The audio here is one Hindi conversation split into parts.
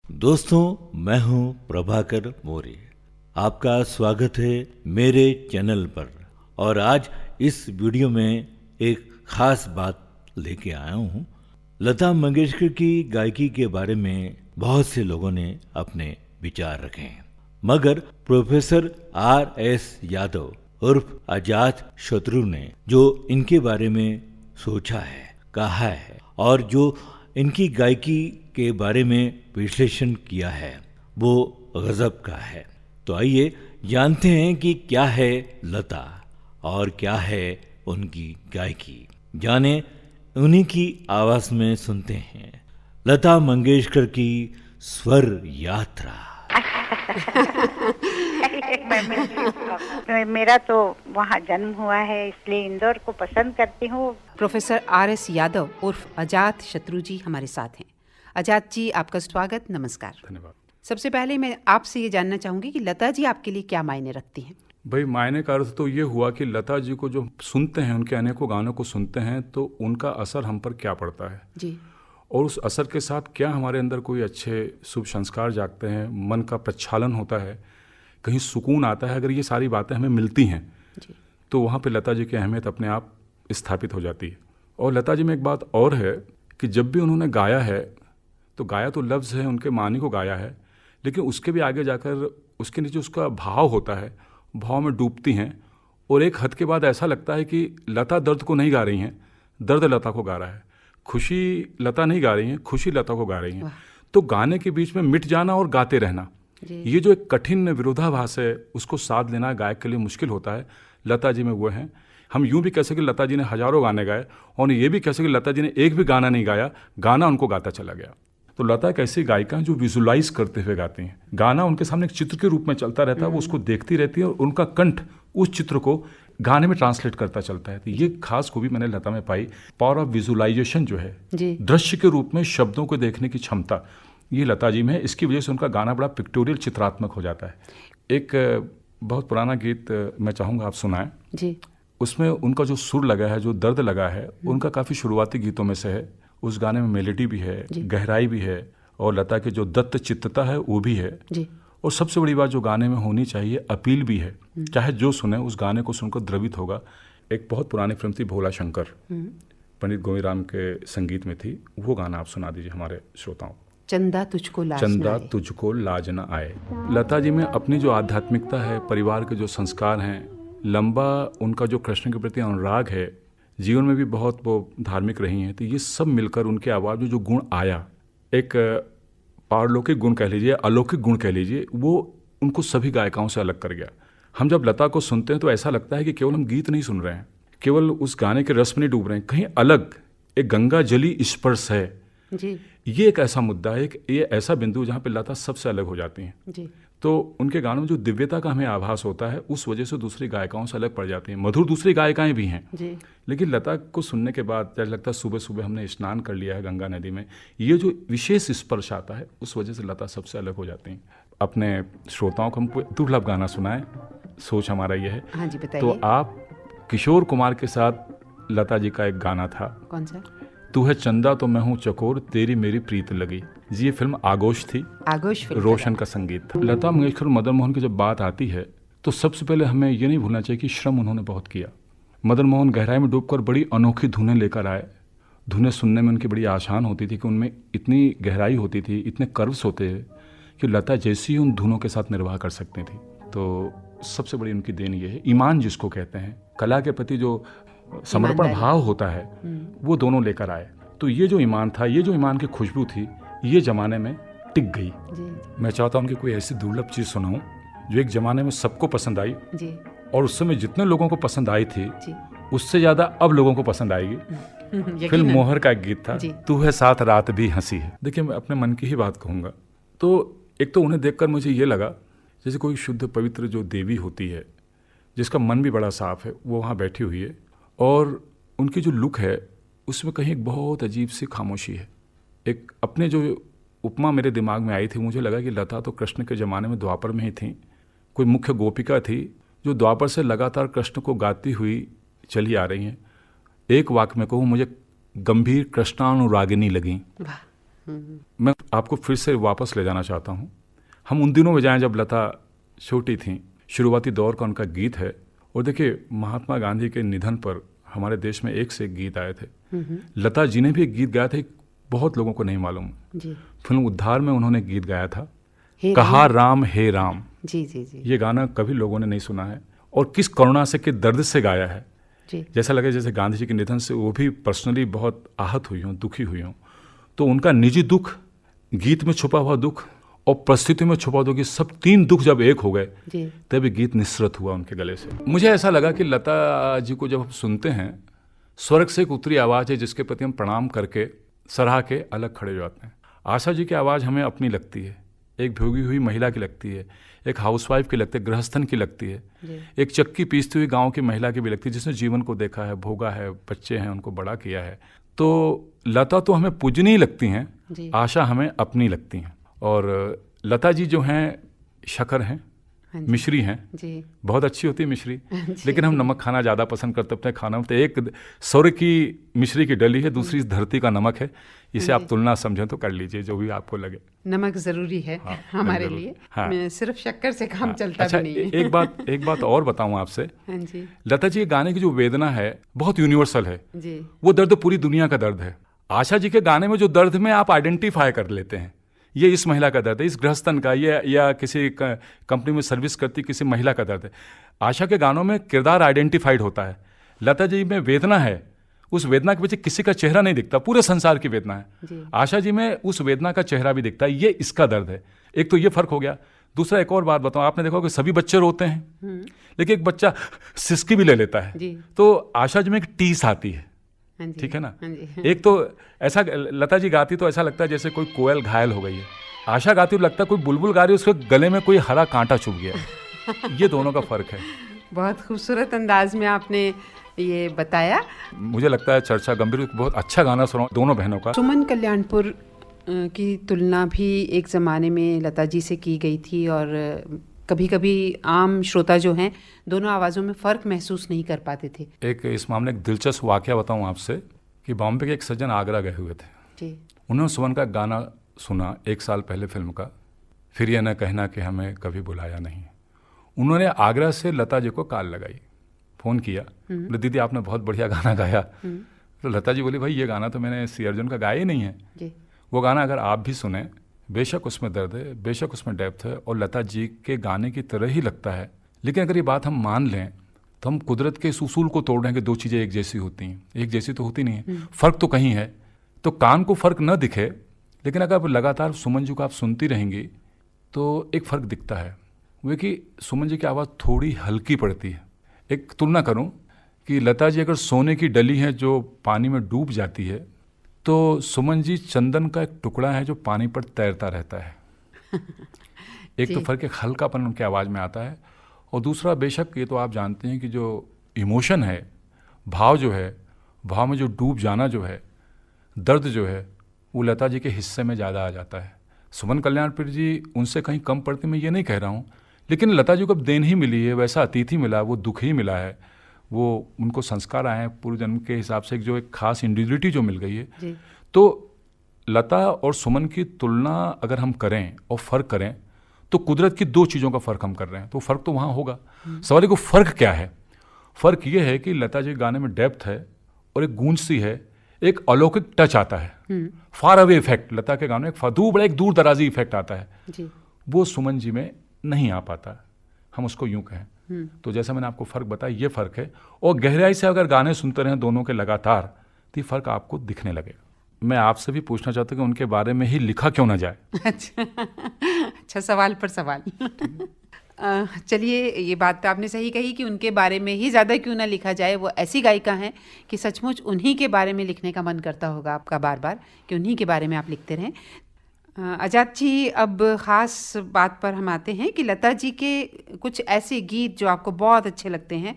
दोस्तों, मैं हूं प्रभाकर मौर्य। आपका स्वागत है मेरे चैनल पर। और आज इस वीडियो में एक खास बात लेके आया हूं। लता मंगेशकर की गायकी के बारे में बहुत से लोगों ने अपने विचार रखे हैं, मगर प्रोफेसर R.S. यादव उर्फ अजात शत्रु ने जो इनके बारे में सोचा है, कहा है और जो इनकी गायकी के बारे में विश्लेषण किया है, वो गजब का है। तो आइए जानते हैं कि क्या है लता और क्या है उनकी गायकी। जाने उन्हीं की आवाज में सुनते हैं लता मंगेशकर की स्वर यात्रा। मेरा तो वहाँ जन्म हुआ है, इसलिए इंदौर को पसंद करती हूँ। Professor R.S. यादव उर्फ अजात शत्रु जी हमारे साथ हैं। अजात जी, आपका स्वागत, नमस्कार। धन्यवाद। सबसे पहले मैं आपसे ये जानना चाहूँगी कि लता जी आपके लिए क्या मायने रखती हैं? भाई, मायने का अर्थ तो ये हुआ कि लता जी को जो सुनते हैं, उनके अनेकों गानों को सुनते हैं, तो उनका असर हम पर क्या पड़ता है जी। और उस असर के साथ क्या हमारे अंदर कोई अच्छे शुभ संस्कार जागते हैं, मन का प्रक्षालन होता है, कहीं सुकून आता है। अगर ये सारी बातें हमें मिलती हैं जी। तो वहाँ पे लता जी की अहमियत अपने आप स्थापित हो जाती है। और लता जी में एक बात और है कि जब भी उन्होंने गाया है, तो गाया तो लफ्ज़ है, उनके मानी को गाया है, लेकिन उसके भी आगे जाकर उसके नीचे उसका भाव होता है, भाव में डूबती हैं। और एक हद के बाद ऐसा लगता है कि लता दर्द को नहीं गा रही हैं, दर्द लता को गा रहा है। खुशी लता नहीं गा रही हैं, खुशी लता को गा रही हैं। तो गाने के बीच में मिट जाना और गाते रहना, ये जो एक कठिन विरोधाभास है, उसको साध लेना गायक के लिए मुश्किल होता है। लता जी में वो हैं। हम यूं भी कह सकें लता जी ने हजारों गाने गाए, और ये भी कह सकें लता जी ने एक भी गाना नहीं गाया, गाना उनको गाता चला गया। तो लता एक ऐसी गायिका जो विजुलाइज करते हुए गाती हैं। गाना उनके सामने एक चित्र के रूप में चलता रहता है, वो उसको देखती रहती है और उनका कंठ उस चित्र को गाने में ट्रांसलेट करता चलता है। तो ये खास खूबी मैंने लता में पाई। पावर ऑफ विजुलाइजेशन जो है, दृश्य के रूप में शब्दों को देखने की क्षमता, ये लता जी में है। इसकी वजह से उनका गाना बड़ा पिक्टोरियल, चित्रात्मक हो जाता है। एक बहुत पुराना गीत मैं चाहूँगा आप सुनाएं जी। उसमें उनका जो सुर लगा है, जो दर्द लगा है, उनका काफ़ी शुरुआती गीतों में से है। उस गाने में मेलोडी भी है, गहराई भी है, और लता की जो दत्त चित्तता है वो भी है जी। और सबसे बड़ी बात जो गाने में होनी चाहिए, अपील भी है। चाहे जो सुने उस गाने को सुनकर द्रवित होगा। एक बहुत पुरानी फिल्म थी भोला शंकर, पंडित गोविंदराम के संगीत में थी। वो गाना आप सुना दीजिए हमारे श्रोताओं। चंदा तुझको लाज न चंदा आए। तुझको लाज न आए। लता जी में अपनी जो आध्यात्मिकता है, परिवार के जो संस्कार हैं, लंबा उनका जो कृष्ण के प्रति अनुराग है, जीवन में भी बहुत वो धार्मिक रही हैं। तो ये सब मिलकर उनके आवाज़ में जो गुण आया, एक पारलौकिक गुण कह लीजिए, अलौकिक गुण कह लीजिए, वो उनको सभी गायिकाओं से अलग कर गया। हम जब लता को सुनते हैं तो ऐसा लगता है कि केवल हम गीत नहीं सुन रहे हैं, केवल उस गाने के रस में नहीं डूब रहे हैं, कहीं अलग एक गंगा जली स्पर्श है जी। ये एक ऐसा मुद्दा है, ये ऐसा बिंदु जहाँ पे लता सबसे अलग हो जाती हैं। जी। तो उनके गानों में जो दिव्यता का हमें आभास होता है, उस वजह से दूसरी गायिकाओं से अलग पड़ जाती हैं। मधुर दूसरी गायिकाएं भी हैं जी। लेकिन लता को सुनने के बाद जैसे लगता है सुबह सुबह हमने स्नान कर लिया है गंगा नदी में। ये जो विशेष स्पर्श आता है, उस वजह से लता सबसे अलग हो जाती हैं। अपने श्रोताओं को हम कोई दुर्लभ गाना सुनाएं, सोच हमारा ये है। हाँ जी, बताइए। तो आप किशोर कुमार के साथ लता जी का एक गाना था, कौन सा? तू है चंदा तो मैं हूँ चकोर, तेरी मेरी प्रीत लगी। जी, ये फिल्म आगोश थी, आगोश फिल्म रोशन का संगीत था। लता मंगेशकर, मदन मोहन की जब बात आती है तो सबसे पहले हमें ये नहीं भूलना चाहिए कि श्रम उन्होंने बहुत किया। मदन मोहन गहराई में डूबकर बड़ी अनोखी धुनें लेकर आए। धुनें सुनने में उनकी बड़ी आसान होती थी कि उनमें इतनी गहराई होती थी, इतने कर्व्स होते हैं कि लता जैसी ही उन धुनों के साथ निर्वाह कर सकती थी। तो सबसे बड़ी उनकी देन ये है, ईमान जिसको कहते हैं, कला के प्रति जो समर्पण भाव होता है, वो दोनों लेकर आए। तो ये जो ईमान था, ये जो ईमान की खुशबू थी, ये ज़माने में टिक गई। मैं चाहता हूँ कि कोई ऐसी दुर्लभ चीज़ सुनाऊँ जो एक ज़माने में सबको पसंद आई जी। और उस समय जितने लोगों को पसंद आई थी उससे ज़्यादा अब लोगों को पसंद आएगी। फिल्म मोहर का एक गीत था, तू है साथ रात भी हंसी है। देखिए, मैं अपने मन की ही बात कहूँगा। तो एक तो उन्हें देखकर मुझे ये लगा जैसे कोई शुद्ध पवित्र जो देवी होती है, जिसका मन भी बड़ा साफ है, वो वहाँ बैठी हुई है और उनकी जो लुक है उसमें कहीं एक बहुत अजीब सी खामोशी है। एक अपने जो उपमा मेरे दिमाग में आई थी, मुझे लगा कि लता तो कृष्ण के ज़माने में द्वापर में ही थी, कोई मुख्य गोपिका थी जो द्वापर से लगातार कृष्ण को गाती हुई चली आ रही हैं। एक वाक्य में कहूँ, मुझे गंभीर कृष्णानुरागिनी लगी। मैं आपको फिर से वापस ले जाना चाहता हूँ। हम उन दिनों में जाएं जब लता छोटी थी, शुरुआती दौर का उनका गीत है। और देखिए, महात्मा गांधी के निधन पर हमारे देश में एक से एक गीत आए थे। लता जी ने भी एक गीत गाया था, बहुत लोगों को नहीं मालूम जी। फिल्म उद्धार में उन्होंने गीत गाया था, कहा राम हे राम। जी जी जी। ये गाना कभी लोगों ने नहीं सुना है, और किस करुणा से, किस दर्द से गाया है जी। जैसा लगे जैसे गांधी जी के निधन से वो भी पर्सनली बहुत आहत हुई हों, दुखी हुई हों। तो उनका निजी दुख, गीत में छुपा हुआ दुख और परिस्थिति में छुपा दुख, सब तीन दुख जब एक हो गए तभी गीत निस्सृत हुआ उनके गले से। मुझे ऐसा लगा कि लता जी को जब हम सुनते हैं, स्वर्ग से एक उतरी आवाज़ है जिसके प्रति हम प्रणाम करके, सराह के अलग खड़े हो जाते हैं। आशा जी की आवाज़ हमें अपनी लगती है, एक भोगी हुई महिला की लगती है, एक हाउसवाइफ की लगती है, गृहस्थन की लगती है, एक चक्की पीसती हुई गांव की महिला की भी लगती है, जिसने जीवन को देखा है, भोगा है, बच्चे हैं, उनको बड़ा किया है। तो लता तो हमें पूजनीय लगती हैं, आशा हमें अपनी लगती हैं। और लता जी जो हैं शक्कर हैं, मिश्री हैं जी। बहुत अच्छी होती है मिश्री, लेकिन हम नमक खाना ज़्यादा पसंद करते अपने खाना में। तो एक स्वर्ग की मिश्री की डली है, दूसरी इस धरती का नमक है। इसे आप तुलना समझें तो कर लीजिए, जो भी आपको लगे। नमक ज़रूरी है हमारे लिए। हाँ। सिर्फ शक्कर से काम चलता अच्छा, भी नहीं है। एक बात और बताऊं आपसे। लता जी के गाने की जो वेदना है बहुत यूनिवर्सल है जी। वो दर्द पूरी दुनिया का दर्द है। आशा जी के गाने में जो दर्द में आप आइडेंटिफाई कर लेते हैं, ये इस महिला का दर्द है, इस गृहस्थन का, ये या किसी कंपनी में सर्विस करती किसी महिला का दर्द है। आशा के गानों में किरदार आइडेंटिफाइड होता है, लता जी में वेदना है, उस वेदना के पीछे किसी का चेहरा नहीं दिखता, पूरे संसार की वेदना है। आशा जी में उस वेदना का चेहरा भी दिखता है, ये इसका दर्द है। एक तो ये फर्क हो गया। दूसरा, एक और बात बताऊं, आपने देखा कि सभी बच्चे रोते हैं लेकिन एक बच्चा सिसकी भी ले लेता है। तो आशा जी में एक टीस आती है, ठीक है ना। एक तो ऐसा लता जी गाती तो ऐसा लगता है जैसे कोई कोयल घायल हो गई है, आशा गाती तो लगता है कोई बुलबुल गा रही है, उसके गले में कोई हरा कांटा चुभ गया। ये दोनों का फर्क है। बहुत खूबसूरत अंदाज में आपने ये बताया। मुझे लगता है चर्चा गंभीर, बहुत अच्छा गाना सुना दोनों बहनों का। सुमन कल्याणपुर की तुलना भी एक ज़माने में लता जी से की गई थी, और कभी कभी आम श्रोता जो हैं दोनों आवाज़ों में फ़र्क महसूस नहीं कर पाते थे। एक इस मामले एक दिलचस्प वाक़या बताऊं आपसे कि बॉम्बे के एक सज्जन आगरा गए हुए थे जी। उन्होंने सुमन का गाना सुना 1 साल पहले फिल्म का, फिर यह न कहना कि हमें कभी बुलाया नहीं। उन्होंने आगरा से लता जी को कॉल लगाई, फ़ोन किया, बोले दीदी आपने बहुत बढ़िया गाना गाया। तो लता जी बोली भाई ये गाना तो मैंने सी अर्जुन का गाया ही नहीं है जी। वो गाना अगर आप भी सुने, बेशक उसमें दर्द है, बेशक उसमें डेप्थ है और लता जी के गाने की तरह ही लगता है। लेकिन अगर ये बात हम मान लें तो हम कुदरत के इस उसूल को तोड़ रहे हैं कि दो चीज़ें एक जैसी होती हैं। एक जैसी तो होती नहीं है, फ़र्क तो कहीं है। तो कान को फ़र्क न दिखे, लेकिन अगर आप लगातार सुमन जी को आप सुनती रहेंगी तो एक फ़र्क दिखता है, वो कि सुमन जी की आवाज़ थोड़ी हल्की पड़ती है। एक तुलना करूं कि लता जी अगर सोने की डली है जो पानी में डूब जाती है, तो सुमन जी चंदन का एक टुकड़ा है जो पानी पर तैरता रहता है। एक तो फ़र्क, एक हल्कापन उनकी आवाज़ में आता है, और दूसरा बेशक ये तो आप जानते हैं कि जो इमोशन है, भाव जो है, भाव में जो डूब जाना जो है, दर्द जो है, वो लता जी के हिस्से में ज़्यादा आ जाता है। सुमन कल्याणपुर जी उनसे कहीं कम पड़ती, मैं ये नहीं कह रहा हूँ, लेकिन लता जी को अब देन ही मिली है, वैसा अतिथि मिला, वो दुख ही मिला है, वो उनको संस्कार आए हैं पूर्व जन्म के हिसाब से, जो एक खास इंडिविजुअलिटी जो मिल गई है। तो लता और सुमन की तुलना अगर हम करें और फ़र्क करें तो कुदरत की दो चीज़ों का फ़र्क हम कर रहे हैं, तो फ़र्क तो वहाँ होगा। सवाल है को फ़र्क क्या है? फ़र्क ये है कि लता जी गाने में डेप्थ है और एक गूंज सी है, एक अलौकिक टच आता है, फार अवे इफेक्ट। लता के गानों में एक दूर दराजी इफेक्ट आता है जी। वो सुमन जी में नहीं आ पाता, हम उसको यूं कहें। तो जैसा मैंने आपको फ़र्क बताया, ये फ़र्क है। और गहराई से अगर गाने सुनते रहें दोनों के लगातार, तो ये फ़र्क आपको दिखने लगेगा। मैं आपसे भी पूछना चाहता हूँ कि उनके बारे में ही लिखा क्यों ना जाए। अच्छा, सवाल पर सवाल। चलिए, ये बात तो आपने सही कही कि उनके बारे में ही ज़्यादा क्यों ना लिखा जाए। वो ऐसी गायिका हैं कि सचमुच उन्हीं के बारे में लिखने का मन करता होगा आपका बार बार, कि उन्हीं के बारे में आप लिखते रहें। आजाद जी, अब ख़ास बात पर हम आते हैं कि लता जी के कुछ ऐसे गीत जो आपको बहुत अच्छे लगते हैं,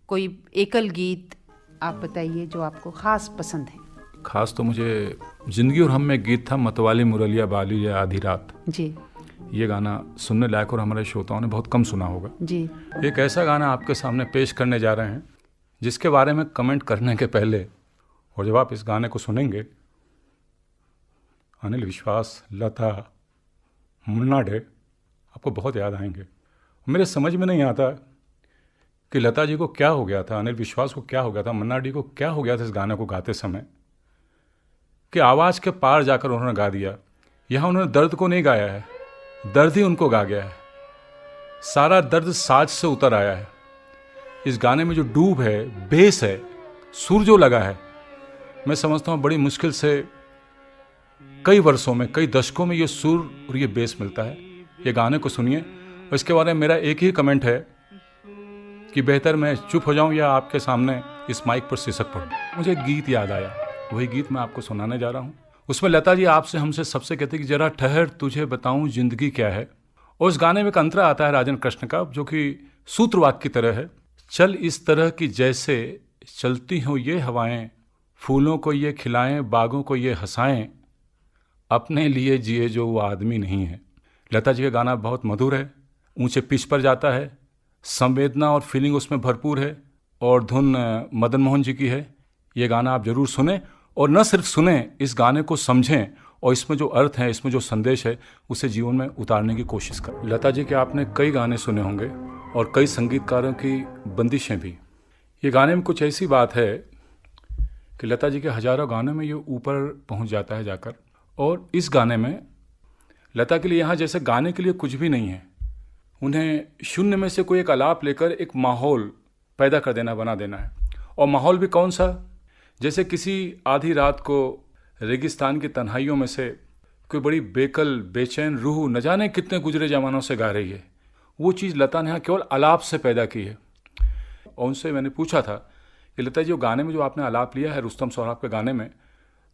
कोई एकल गीत आप बताइए जो आपको ख़ास पसंद है। ख़ास तो मुझे ज़िंदगी और हम में गीत था, मतवाली मुरलिया बाली या आधी रात जी। ये गाना सुनने लायक और हमारे श्रोताओं ने बहुत कम सुना होगा जी। एक ऐसा गाना आपके सामने पेश करने जा रहे हैं जिसके बारे में कमेंट करने के पहले और जब आप इस गाने को सुनेंगे अनिल विश्वास, लता, मुन्ना डे आपको बहुत याद आएंगे। मेरे समझ में नहीं आता कि लता जी को क्या हो गया था, अनिल विश्वास को क्या हो गया था, मुन्ना डे को क्या हो गया था इस गाने को गाते समय कि आवाज़ के पार जाकर उन्होंने गा दिया। यहाँ उन्होंने दर्द को नहीं गाया है, दर्द ही उनको गा गया है। सारा दर्द साज से उतर आया है। इस गाने में जो डूब है, बेस है, सुर जो लगा है, मैं समझता हूँ बड़ी मुश्किल से कई वर्षों में, कई दशकों में ये सुर और ये बेस मिलता है। ये गाने को सुनिए और इसके बारे में मेरा एक ही कमेंट है कि बेहतर मैं चुप हो जाऊं या आपके सामने इस माइक पर शीर्षक पढ़ूं। मुझे एक गीत याद आया, वही गीत मैं आपको सुनाने जा रहा हूं। उसमें लता जी आपसे हमसे सबसे कहते हैं कि जरा ठहर तुझे बताऊं जिंदगी क्या है। और उस गाने में एक अंतरा आता है राजन कृष्ण का, जो कि सूत्रवाक्य की तरह है। चल इस तरह की जैसे चलती हों ये हवाएं, फूलों को ये खिलाएं, बागों को ये हंसाएं, अपने लिए जिए जो वो आदमी नहीं है। लता जी का गाना बहुत मधुर है, ऊंचे पिच पर जाता है, संवेदना और फीलिंग उसमें भरपूर है और धुन मदन मोहन जी की है। ये गाना आप जरूर सुने और न सिर्फ सुने, इस गाने को समझें और इसमें जो अर्थ है, इसमें जो संदेश है, उसे जीवन में उतारने की कोशिश करें। लता जी के आपने कई गाने सुने होंगे और कई संगीतकारों की बंदिशें भी। ये गाने में कुछ ऐसी बात है कि लता जी के हजारों गानों में ये ऊपर पहुंच जाता है जाकर। और इस गाने में लता के लिए यहाँ जैसे गाने के लिए कुछ भी नहीं है, उन्हें शून्य में से कोई एक आलाप लेकर एक माहौल पैदा कर देना, बना देना है। और माहौल भी कौन सा? जैसे किसी आधी रात को रेगिस्तान की तन्हाइयों में से कोई बड़ी बेकल बेचैन रूह न जाने कितने गुजरे जमानों से गा रही है, वो चीज़ लता ने यहाँ केवल आलाप से पैदा की है। और उनसे मैंने पूछा था कि लता जी, वो गाने में जो आपने आलाप लिया है रुस्तम सोहराब के गाने में,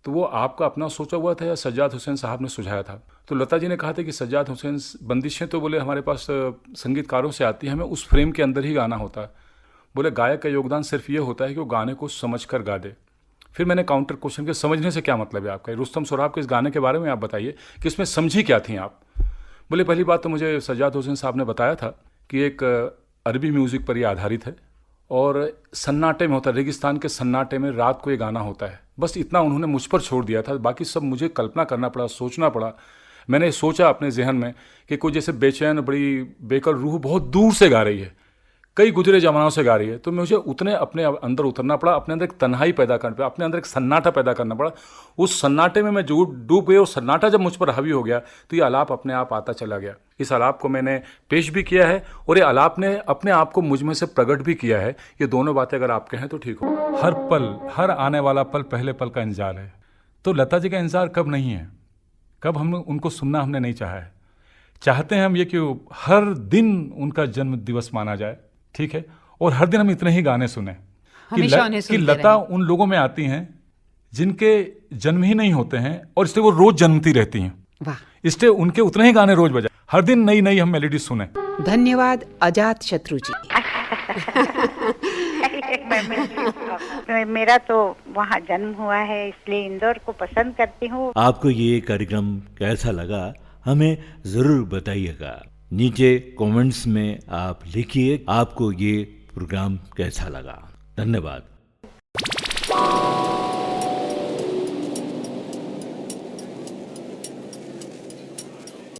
तो वो आपका अपना सोचा हुआ था या सज्जाद हुसैन साहब ने सुझाया था? तो लता जी ने कहा था कि सज्जाद हुसैन, बंदिशें तो बोले हमारे पास संगीतकारों से आती है, हमें उस फ्रेम के अंदर ही गाना होता है। बोले गायक का योगदान सिर्फ ये होता है कि वो गाने को समझ कर गा दे। फिर मैंने काउंटर क्वेश्चन के समझने से क्या मतलब है आपका? रुस्तम सोहराब के इस गाने के बारे में आप बताइए कि इसमें समझी क्या थी आप? बोले पहली बात तो मुझे सज्जाद हुसैन साहब ने बताया था कि एक अरबी म्यूज़िक पर ये आधारित है और सन्नाटे में होता है, रेगिस्तान के सन्नाटे में रात को ये गाना होता है। बस इतना उन्होंने मुझ पर छोड़ दिया था, बाकी सब मुझे कल्पना करना पड़ा, सोचना पड़ा। मैंने सोचा अपने जहन में कि कोई जैसे बेचैन बड़ी बेकल रूह बहुत दूर से गा रही है, कई गुजरे जमानों से गा रही है, तो मुझे उतने अपने अंदर उतरना पड़ा, अपने अंदर एक तन्हाई पैदा करना पड़ा, अपने अंदर एक सन्नाटा पैदा करना पड़ा। उस सन्नाटे में मैं डूब गया और सन्नाटा जब मुझ पर हावी हो गया तो ये आलाप अपने आप आता चला गया। इस आलाप को मैंने पेश भी किया है और ये आलाप ने अपने आप को मुझ में से प्रकट भी किया है। ये दोनों बातें अगर आप कहें तो ठीक हो। हर पल, हर आने वाला पल पहले पल का इंतजार है। तो लता जी का इंतजार कब नहीं है, कब हम उनको सुनना हमने नहीं चाहा है। चाहते हैं हम ये कि हर दिन उनका जन्म दिवस माना जाए, ठीक है, और हर दिन हम इतने ही गाने सुने कि लता उन लोगों में आती हैं जिनके जन्म ही नहीं होते हैं और इसलिए वो रोज जन्मती रहती हैं, इसलिए उनके उतने ही गाने रोज बजाए, हर दिन नई नई हम मेलोडी सुने। धन्यवाद अजात शत्रु जी। मेरा तो वहाँ जन्म हुआ है, इसलिए इंदौर को पसंद करती हूँ। आपको ये कार्यक्रम कैसा लगा हमें जरूर बताइएगा। नीचे कमेंट्स में आप लिखिए आपको ये प्रोग्राम कैसा लगा। धन्यवाद।